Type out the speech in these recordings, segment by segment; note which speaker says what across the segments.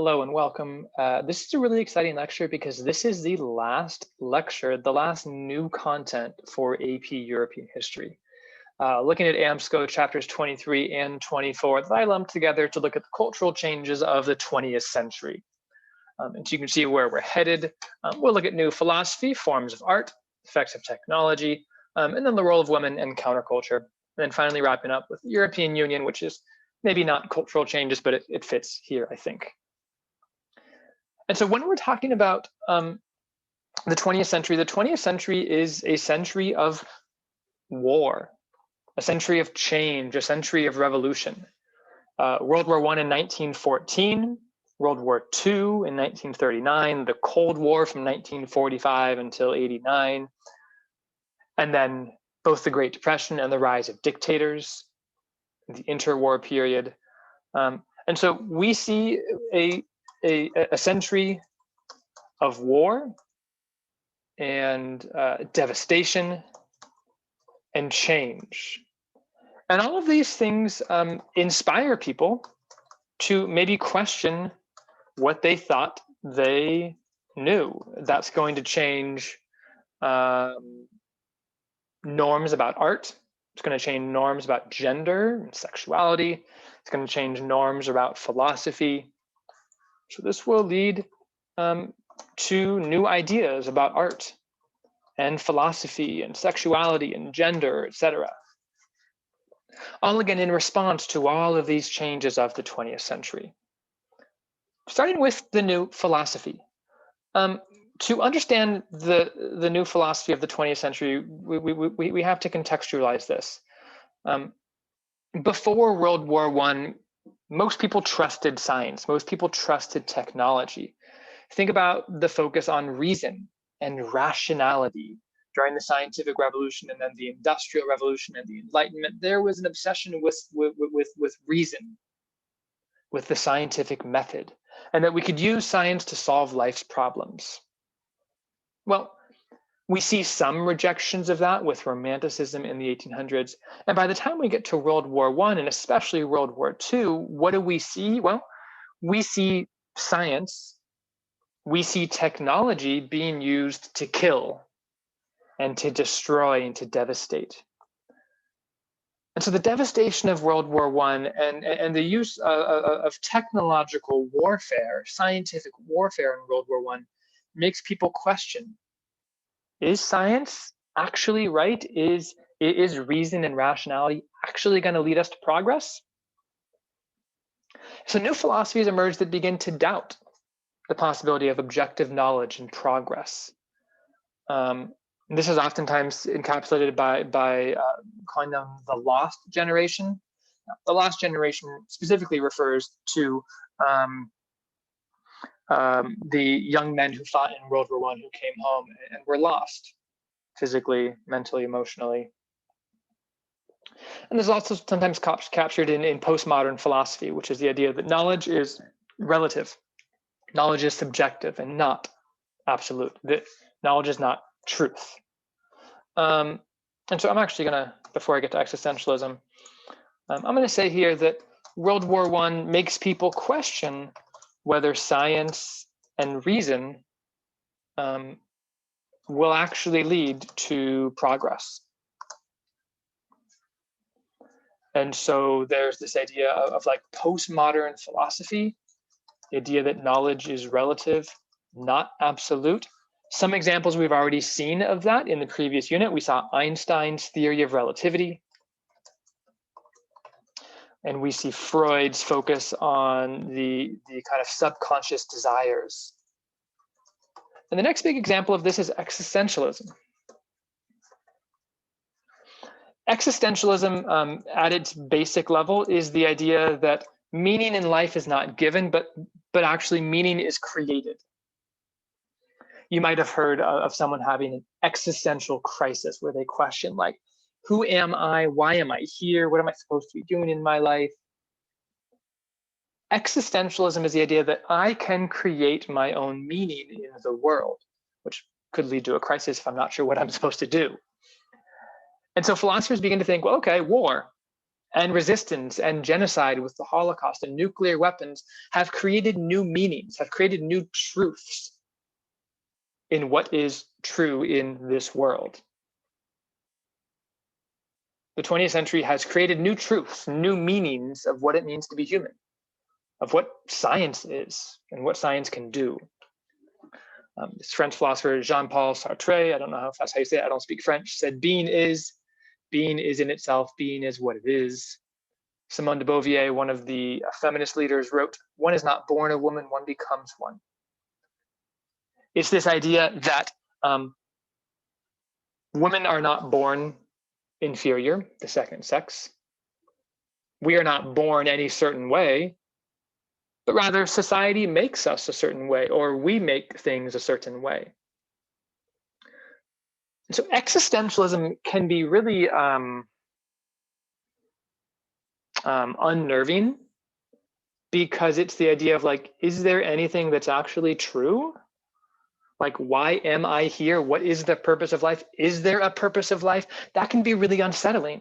Speaker 1: Hello and welcome. This is a really exciting lecture because this is the last lecture, the last new content for AP European History. Looking at AMSCO chapters 23 and 24 that I lumped together to look at the cultural changes of the 20th century. And so you can see where we're headed. We'll look at new philosophy, forms of art, effects of technology, and then the role of women and counterculture. And then finally wrapping up with the European Union, which is maybe not cultural changes, but it fits here, I think. And so when we're talking about the 20th century is a century of war, a century of change, a century of revolution. World War I in 1914, World War II in 1939, the Cold War from 1945 until 89, and then both the Great Depression and the rise of dictators, the interwar period. And so we see a century of war and devastation and change. And all of these things inspire people to maybe question what they thought they knew. That's going to change norms about art. It's going to change norms about gender and sexuality. It's going to change norms about philosophy. So this will lead to new ideas about art and philosophy and sexuality and gender, etc. All again in response to all of these changes of the 20th century. Starting with the new philosophy. To understand the new philosophy of the 20th century, we have to contextualize this. Before World War I, most people trusted science. Most people trusted technology. Think about the focus on reason and rationality during the scientific revolution and then the industrial revolution and the Enlightenment. There was an obsession with reason, with the scientific method, and that we could use science to solve life's problems. Well, we see some rejections of that with Romanticism in the 1800s. And by the time we get to World War I, and especially World War II, what do we see? Well, we see science, we see technology being used to kill and to destroy and to devastate. And so the devastation of World War I and the use of technological warfare, scientific warfare in World War I makes people question, is science actually right? Is reason and rationality actually going to lead us to progress? So new philosophies emerge that begin to doubt the possibility of objective knowledge and progress. This is oftentimes encapsulated by calling them the lost generation. The lost generation specifically refers to the young men who fought in World War I who came home and were lost physically, mentally, emotionally. And there's also sometimes captured in postmodern philosophy, which is the idea that knowledge is relative. Knowledge is subjective and not absolute. That knowledge is not truth. And so I'm actually gonna, before I get to existentialism, I'm gonna say here that World War I makes people question whether science and reason will actually lead to progress. And so there's this idea of like postmodern philosophy, the idea that knowledge is relative, not absolute. Some examples we've already seen of that in the previous unit. We saw Einstein's theory of relativity. And we see Freud's focus on the kind of subconscious desires. And the next big example of this is existentialism. Existentialism, at its basic level, is the idea that meaning in life is not given, but actually meaning is created. You might have heard of someone having an existential crisis where they question, like, who am I? Why am I here? What am I supposed to be doing in my life? Existentialism is the idea that I can create my own meaning in the world, which could lead to a crisis if I'm not sure what I'm supposed to do. And so philosophers begin to think, well, okay, war. and resistance and genocide with the Holocaust and nuclear weapons have created new meanings, have created new truths in what is true in this world. The 20th century has created new truths, new meanings of what it means to be human, of what science is and what science can do. This French philosopher Jean-Paul Sartre, I don't know if that's how you say it, I don't speak French, said being is in itself, being is what it is. Simone de Beauvoir, one of the feminist leaders, wrote, "One is not born a woman, one becomes one." It's this idea that women are not born inferior, the second sex. We are not born any certain way, but rather society makes us a certain way, or we make things a certain way. And so existentialism can be really unnerving, because it's the idea of like, is there anything that's actually true? Like, why am I here? What is the purpose of life? Is there a purpose of life? That can be really unsettling.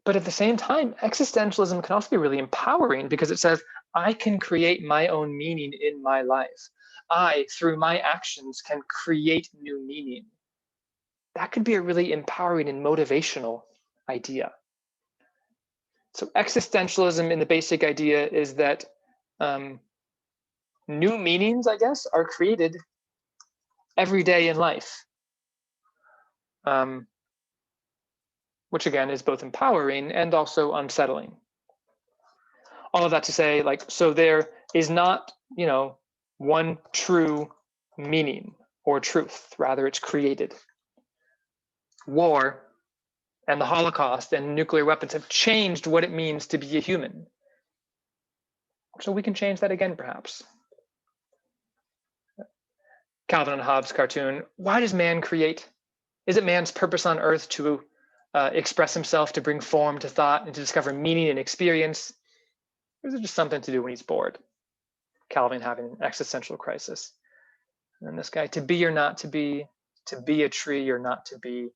Speaker 1: But at the same time, existentialism can also be really empowering, because it says, I can create my own meaning in my life. I, through my actions, can create new meaning. That could be a really empowering and motivational idea. So existentialism, in the basic idea, is that new meanings, I guess, are created every day in life, which again is both empowering and also unsettling. All of that to say, like, so there is not, one true meaning or truth, rather it's created. War and the Holocaust and nuclear weapons have changed what it means to be a human. So we can change that again, perhaps. Calvin and Hobbes cartoon, why does man create? Is it man's purpose on earth to express himself, to bring form to thought, and to discover meaning and experience? Or is it just something to do when he's bored? Calvin having an existential crisis. And this guy, to be or not to be a tree or not to be.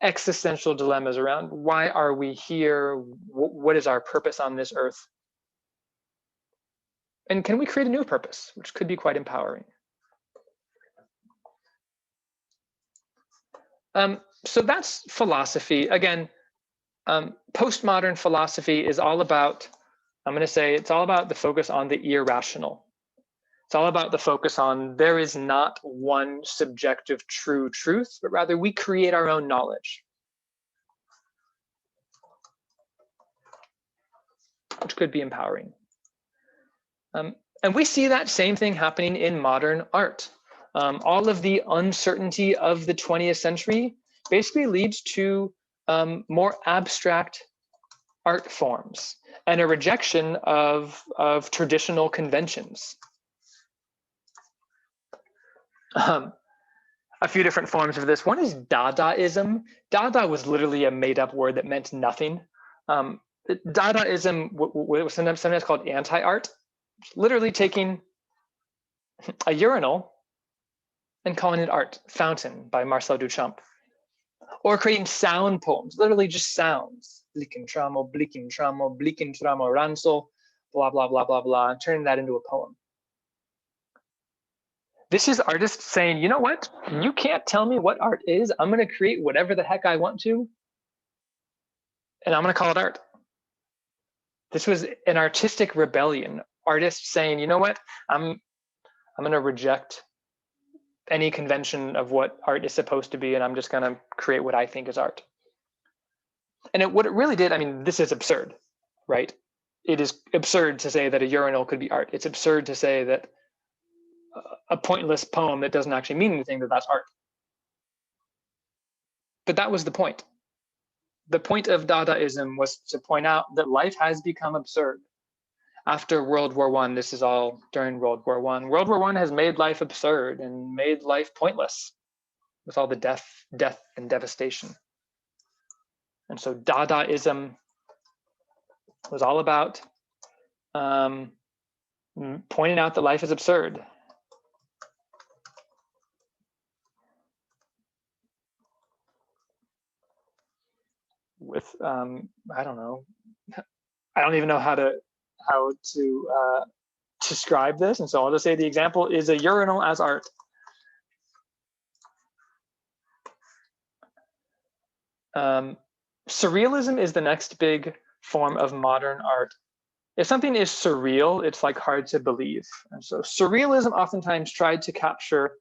Speaker 1: Existential dilemmas around why are we here? What is our purpose on this earth? And can we create a new purpose, which could be quite empowering? So that's philosophy. Again, postmodern philosophy is all about, I'm going to say, it's all about the focus on the irrational. It's all about the focus on there is not one subjective true truth, but rather we create our own knowledge, which could be empowering. And we see that same thing happening in modern art. All of the uncertainty of the 20th century basically leads to more abstract art forms and a rejection of traditional conventions. A few different forms of this. One is Dadaism. Dada was literally a made-up word that meant nothing. Dadaism was sometimes called anti-art, literally taking a urinal and calling it art. Fountain by Marcel Duchamp. Or creating sound poems, literally just sounds. Blickentramo, blickentramo, blickentramo, ransel, blah, blah, blah, blah, blah, and turning that into a poem. This is artists saying, you know what? You can't tell me what art is. I'm going to create whatever the heck I want to, and I'm going to call it art. This was an artistic rebellion. Artists saying, you know what? I'm going to reject any convention of what art is supposed to be, and I'm just going to create what I think is art. And what it really did, I mean, this is absurd, right? It is absurd to say that a urinal could be art. It's absurd to say that a pointless poem that doesn't actually mean anything, that's art. But that was the point. The point of Dadaism was to point out that life has become absurd. After World War I, this is all during World War I. World War I has made life absurd and made life pointless with all the death and devastation. And so Dadaism was all about pointing out that life is absurd. with I don't know, I don't even know how to describe this, and so I'll just say the example is a urinal as art. Surrealism is the next big form of modern art. If something is surreal, it's like hard to believe. And so surrealism oftentimes tried to capture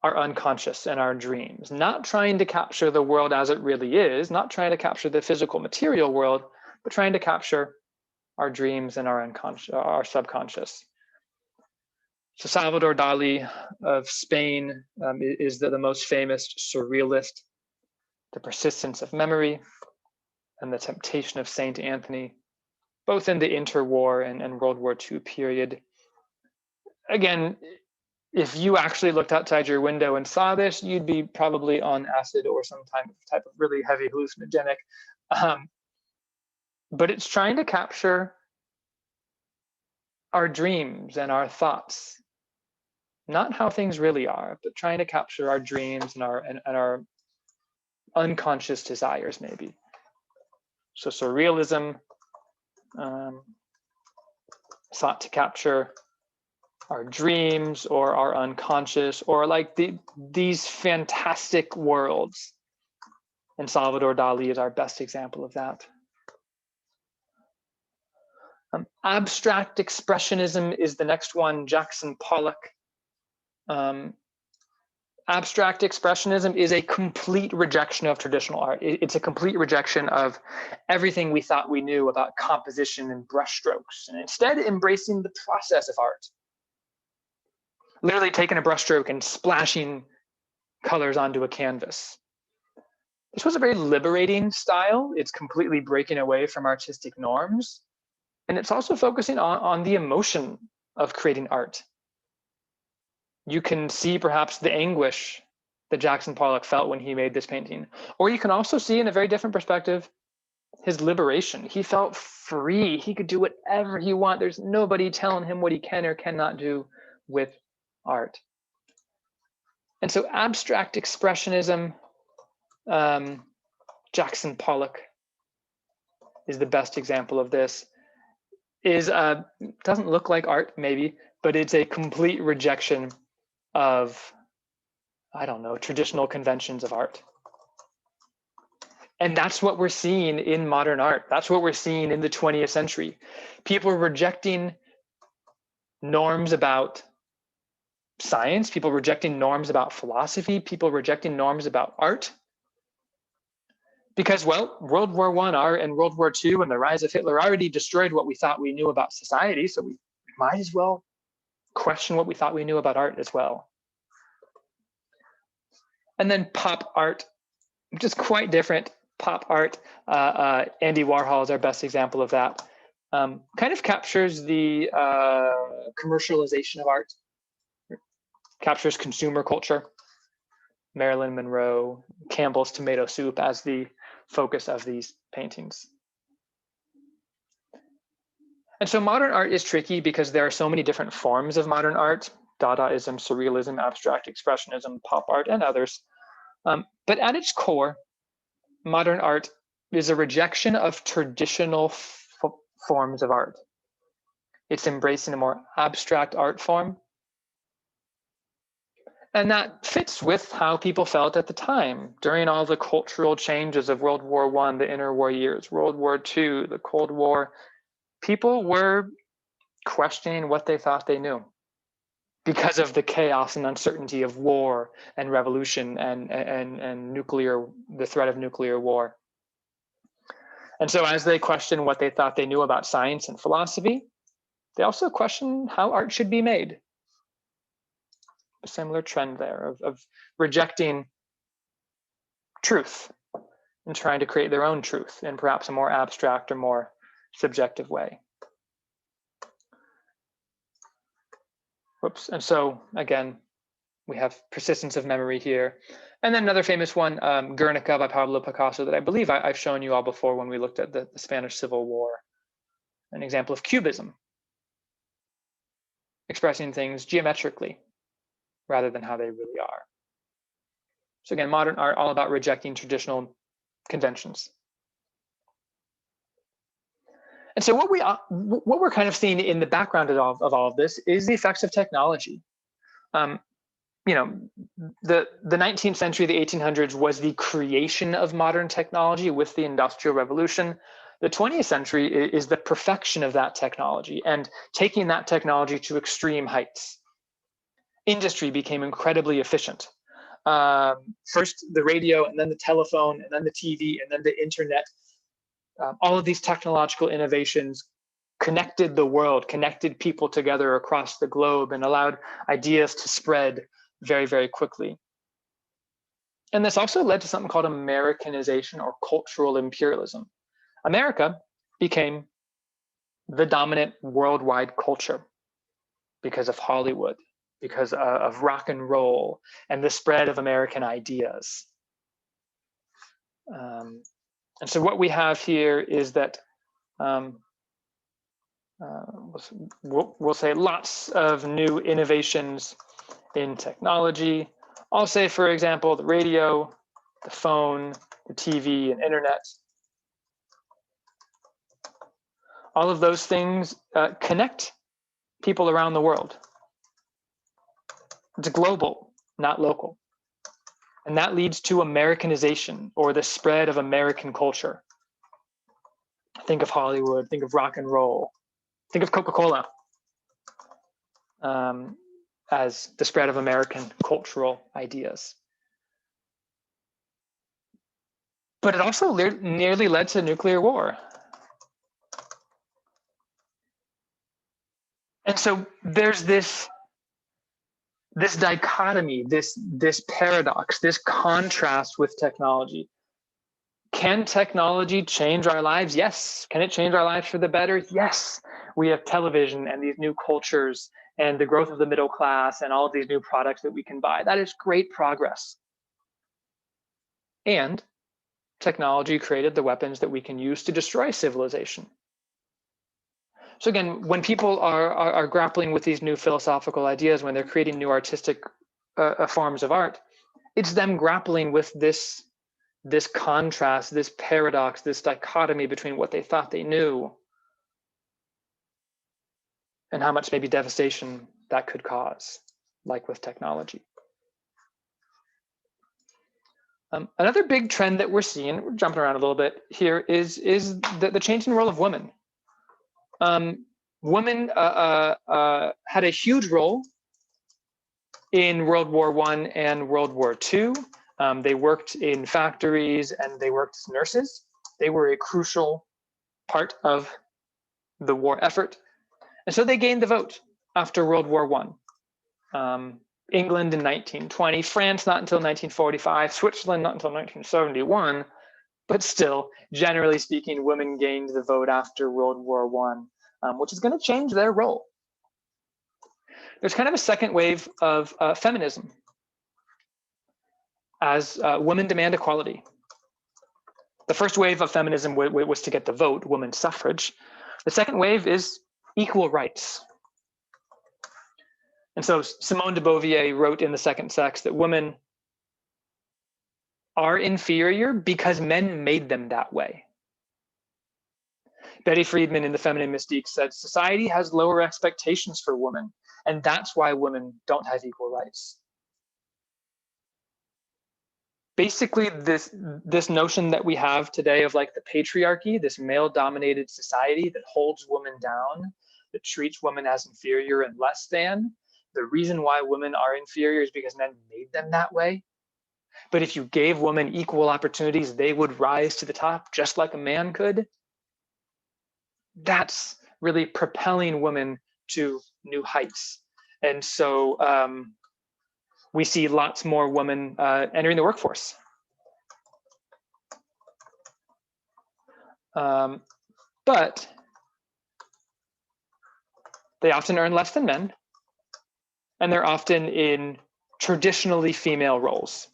Speaker 1: our unconscious and our dreams, not trying to capture the world as it really is, not trying to capture the physical material world, but trying to capture our dreams and our unconscious, our subconscious. So Salvador Dali of Spain is the most famous surrealist. The persistence of memory and the temptation of Saint Anthony, both in the interwar and World War II period. Again, if you actually looked outside your window and saw this, you'd be probably on acid or some type of really heavy hallucinogenic. But it's trying to capture our dreams and our thoughts, not how things really are, but trying to capture our dreams and our unconscious desires, maybe. So surrealism sought to capture our dreams or our unconscious, or like these fantastic worlds. And Salvador Dali is our best example of that. Abstract expressionism is the next one, Jackson Pollock. Abstract expressionism is a complete rejection of traditional art. It's a complete rejection of everything we thought we knew about composition and brushstrokes, and instead embracing the process of art. Literally taking a brushstroke and splashing colors onto a canvas. This was a very liberating style. It's completely breaking away from artistic norms. And it's also focusing on the emotion of creating art. You can see perhaps the anguish that Jackson Pollock felt when he made this painting. Or you can also see in a very different perspective, his liberation. He felt free. He could do whatever he wants. There's nobody telling him what he can or cannot do with art. And so abstract expressionism, Jackson Pollock is the best example of this. Doesn't look like art maybe, but it's a complete rejection of, I don't know, traditional conventions of art. And that's what we're seeing in modern art. That's what we're seeing in the 20th century. People are rejecting norms about science, people rejecting norms about philosophy, people rejecting norms about art. Because, well, World War I and World War II and the rise of Hitler already destroyed what we thought we knew about society, so we might as well question what we thought we knew about art as well. And then pop art, which is quite different. Pop art, Andy Warhol is our best example of that. Kind of captures the commercialization of art, captures consumer culture. Marilyn Monroe, Campbell's tomato soup as the focus of these paintings. And so modern art is tricky because there are so many different forms of modern art: Dadaism, Surrealism, Abstract Expressionism, pop art, and others. But at its core, modern art is a rejection of traditional forms of art. It's embracing a more abstract art form. And that fits with how people felt at the time during all the cultural changes of World War I, the interwar years, World War II, the Cold War. People were questioning what they thought they knew because of the chaos and uncertainty of war and revolution and nuclear, the threat of nuclear war. And so as they questioned what they thought they knew about science and philosophy, they also questioned how art should be made. A similar trend there of rejecting truth and trying to create their own truth in perhaps a more abstract or more subjective way. Whoops. And so again, we have persistence of memory here. And then another famous one, Guernica by Pablo Picasso, that I believe I've shown you all before when we looked at the Spanish Civil War. An example of cubism, expressing things geometrically rather than how they really are. So again, modern art, all about rejecting traditional conventions. And so what we're kind of seeing in the background of all of this is the effects of technology. You know, the 19th century, the 1800s was the creation of modern technology with the Industrial Revolution. The 20th century is the perfection of that technology and taking that technology to extreme heights. Industry became incredibly efficient. First the radio, and then the telephone, and then the TV, and then the internet. All of these technological innovations connected the world, connected people together across the globe, and allowed ideas to spread very, very quickly. And this also led to something called Americanization or cultural imperialism. America became the dominant worldwide culture because of Hollywood, because of rock and roll, and the spread of American ideas. And so what we have here is that we'll say lots of new innovations in technology. I'll say, for example, the radio, the phone, the TV, and internet. All of those things connect people around the world. It's global, not local. And that leads to Americanization, or the spread of American culture. Think of Hollywood, think of rock and roll, think of Coca-Cola as the spread of American cultural ideas. But it also nearly led to nuclear war. And so there's this dichotomy, this paradox, this contrast with technology. Can technology change our lives? Yes. Can it change our lives for the better? Yes. We have television and these new cultures and the growth of the middle class and all of these new products that we can buy. That is great progress. And technology created the weapons that we can use to destroy civilization. So again, when people are grappling with these new philosophical ideas, when they're creating new artistic forms of art, it's them grappling with this contrast, this paradox, this dichotomy between what they thought they knew and how much maybe devastation that could cause, like with technology. Another big trend that we're seeing, we're jumping around a little bit here, is the changing role of women. Women had a huge role in World War I and World War II. They worked in factories and they worked as nurses. They were a crucial part of the war effort. And so they gained the vote after World War I. England in 1920, France not until 1945, Switzerland not until 1971, but still, generally speaking, women gained the vote after World War I, which is going to change their role. There's kind of a second wave of feminism as women demand equality. The first wave of feminism was to get the vote, women's suffrage. The second wave is equal rights. And so Simone de Beauvoir wrote in The Second Sex that women are inferior because men made them that way. Betty Friedman in The Feminine Mystique said, society has lower expectations for women, and that's why women don't have equal rights. Basically, this notion that we have today of like the patriarchy, this male-dominated society that holds women down, that treats women as inferior and less than, the reason why women are inferior is because men made them that way. But if you gave women equal opportunities, they would rise to the top just like a man could. That's really propelling women to new heights. And so we see lots more women entering the workforce. But they often earn less than men, and they're often in traditionally female roles: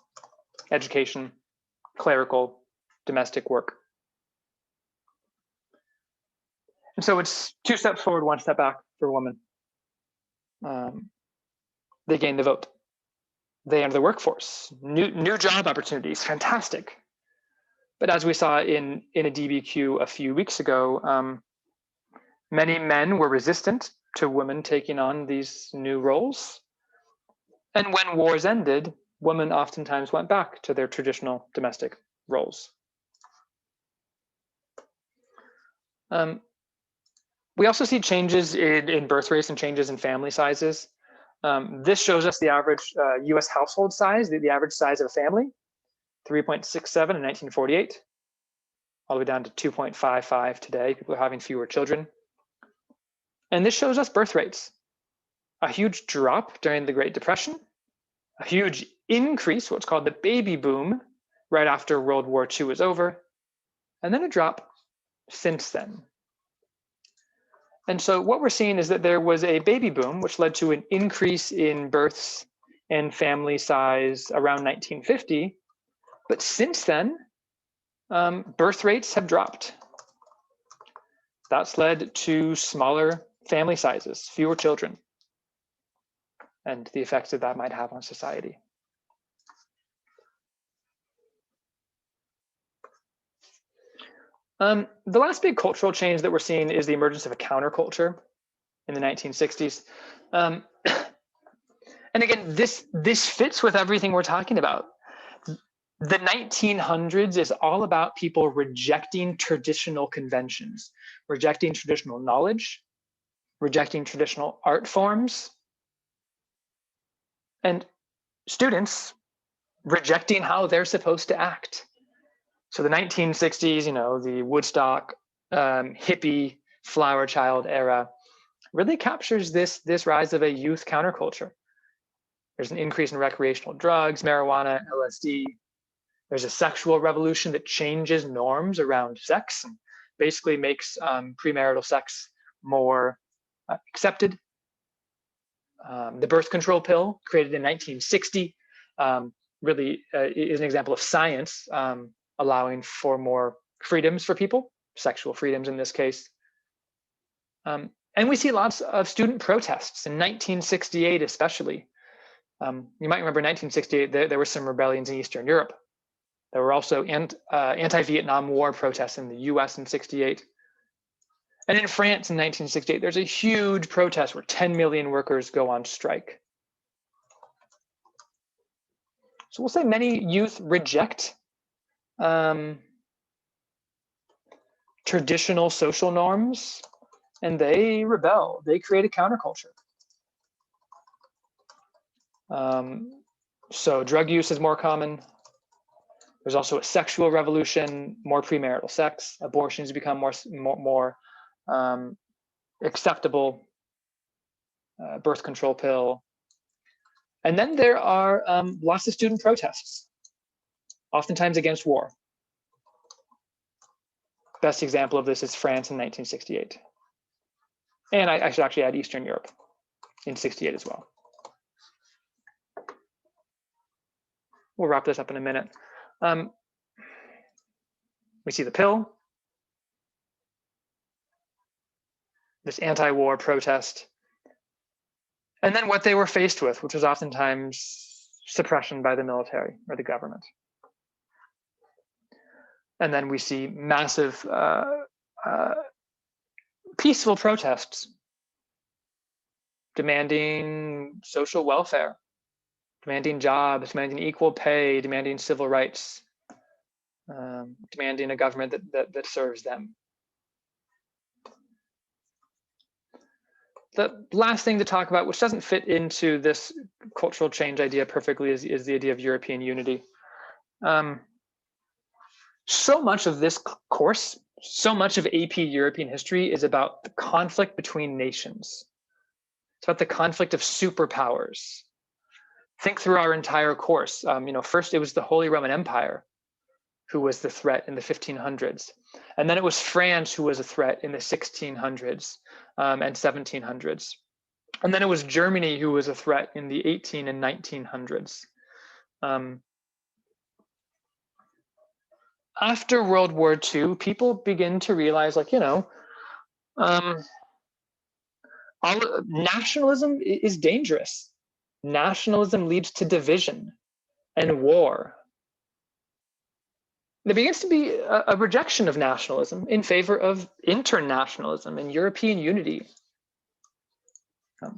Speaker 1: education, clerical, domestic work. And so it's 2 steps forward, 1 step back for women. They gain the vote. They enter the workforce. New job opportunities, fantastic. But as we saw in a DBQ a few weeks ago, Many men were resistant to women taking on these new roles. And when wars ended, women oftentimes went back to their traditional domestic roles. We also see changes in birth rates and changes in family sizes. This shows us the average US household size, the average size of a family, 3.67 in 1948, all the way down to 2.55 today. People are having fewer children. And this shows us birth rates. A huge drop during the Great Depression, a huge increase, what's called the baby boom, right after World War II was over, and then a drop since then. And so what we're seeing is that there was a baby boom, which led to an increase in births and family size around 1950. But since then, birth rates have dropped. That's led to smaller family sizes, fewer children, and the effects that that might have on society. The last big cultural change that we're seeing is the emergence of a counterculture in the 1960s. And again, this fits with everything we're talking about. The 1900s is all about people rejecting traditional conventions, rejecting traditional knowledge, rejecting traditional art forms, and students rejecting how they're supposed to act. So the 1960s, the Woodstock, hippie, flower child era really captures this rise of a youth counterculture. There's an increase in recreational drugs, marijuana, LSD. There's a sexual revolution that changes norms around sex and basically makes premarital sex more accepted. The birth control pill, created in 1960, really is an example of science allowing for more freedoms for people, sexual freedoms in this case. And we see lots of student protests in 1968, especially. You might remember in 1968, there were some rebellions in Eastern Europe. There were also anti-Vietnam War protests in the US in 68. And in France in 1968, there's a huge protest where 10 million workers go on strike. So we'll say many youth reject traditional social norms, and they rebel. They create a counterculture. So drug use is more common. There's also a sexual revolution, more premarital sex. Abortions become more acceptable. Birth control pill. And then there are lots of student protests, oftentimes against war. Best example of this is France in 1968. And I should actually add Eastern Europe in 68 as well. We'll wrap this up in a minute. We see the pill, this anti-war protest, and then what they were faced with, which was oftentimes suppression by the military or the government. And then we see massive peaceful protests demanding social welfare, demanding jobs, demanding equal pay, demanding civil rights, demanding a government that serves them. The last thing to talk about, which doesn't fit into this cultural change idea perfectly, is the idea of European unity. So much of this course, so much of AP European history is about the conflict between nations. It's about the conflict of superpowers. Think through our entire course. First it was the Holy Roman Empire who was the threat in the 1500s. And then it was France who was a threat in the 1600s and 1700s. And then it was Germany who was a threat in the 18 and 1900s. After World War II, people begin to realize, nationalism is dangerous. Nationalism leads to division and war. There begins to be a rejection of nationalism in favor of internationalism and European unity.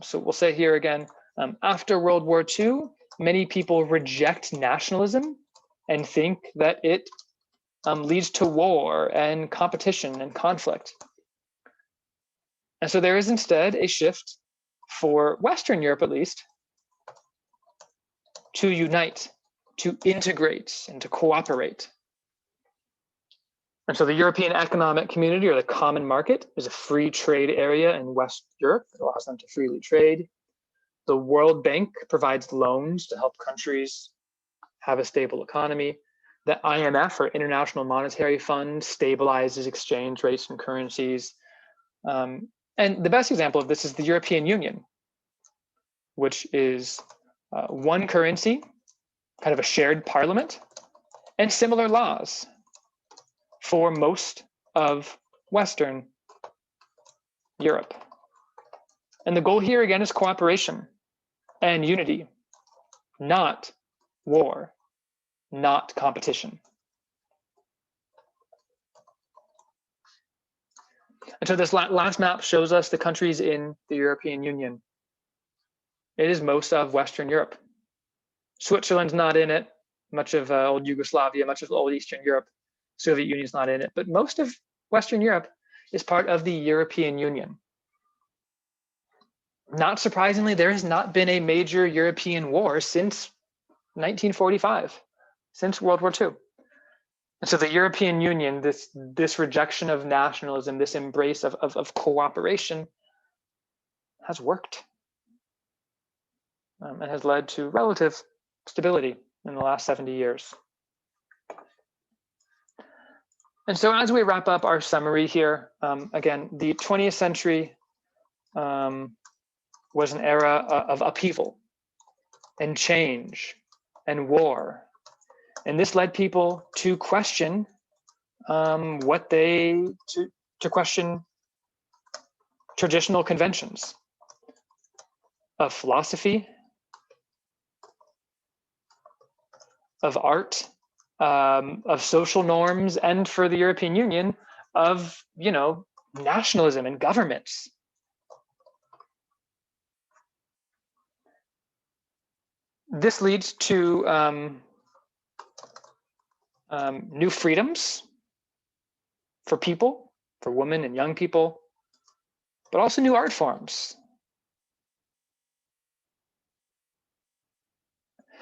Speaker 1: So we'll say here again, after World War II, many people reject nationalism and think that it leads to war and competition and conflict. And so there is instead a shift for Western Europe, at least, to unite, to integrate, and to cooperate. And so the European Economic Community, or the Common Market, is a free trade area in West Europe that allows them to freely trade. The World Bank provides loans to help countries have a stable economy. The IMF, or International Monetary Fund, stabilizes exchange rates and currencies. And the best example of this is the European Union, which is one currency, kind of a shared parliament, and similar laws for most of Western Europe. And the goal here again is cooperation and unity, not war, not competition. And so this last map shows us the countries in the European Union. It is most of Western Europe. Switzerland's not in it, much of old Yugoslavia, much of old Eastern Europe. Soviet Union's not in it, but most of Western Europe is part of the European Union. Not surprisingly, there has not been a major European war since 1945, since World War II. And so the European Union, this rejection of nationalism, this embrace of cooperation has worked and has led to relative stability in the last 70 years. And so as we wrap up our summary here, again, the 20th century was an era of upheaval and change and war. And this led people to question to question traditional conventions of philosophy, of art, of social norms, and for the European Union, of nationalism and governments. This leads to new freedoms for people, for women and young people, but also new art forms.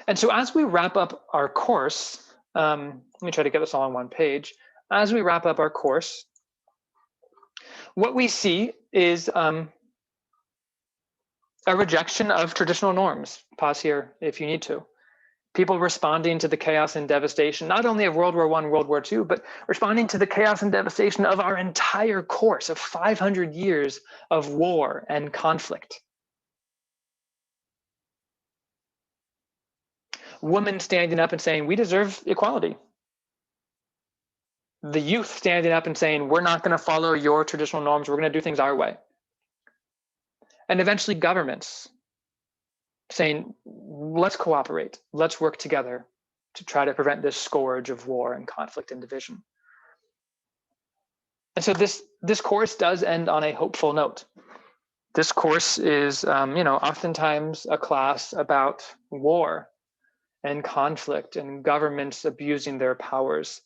Speaker 1: And so as we wrap up our course, let me try to get this all on one page. As we wrap up our course, what we see is a rejection of traditional norms. Pause here if you need to. People responding to the chaos and devastation, not only of World War I, World War II, but responding to the chaos and devastation of our entire course of 500 years of war and conflict. Women standing up and saying, we deserve equality. The youth standing up and saying, we're not going to follow your traditional norms, we're going to do things our way. And eventually governments saying, let's cooperate, let's work together to try to prevent this scourge of war and conflict and division. And so this course does end on a hopeful note. This course is, oftentimes a class about war and conflict and governments abusing their powers.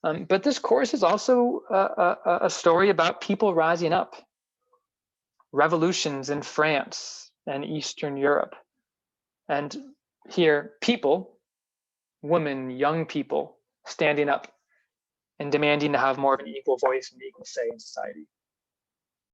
Speaker 1: But this course is also a story about people rising up, revolutions in France and Eastern Europe. And here, people, women, young people, standing up and demanding to have more of an equal voice and equal say in society.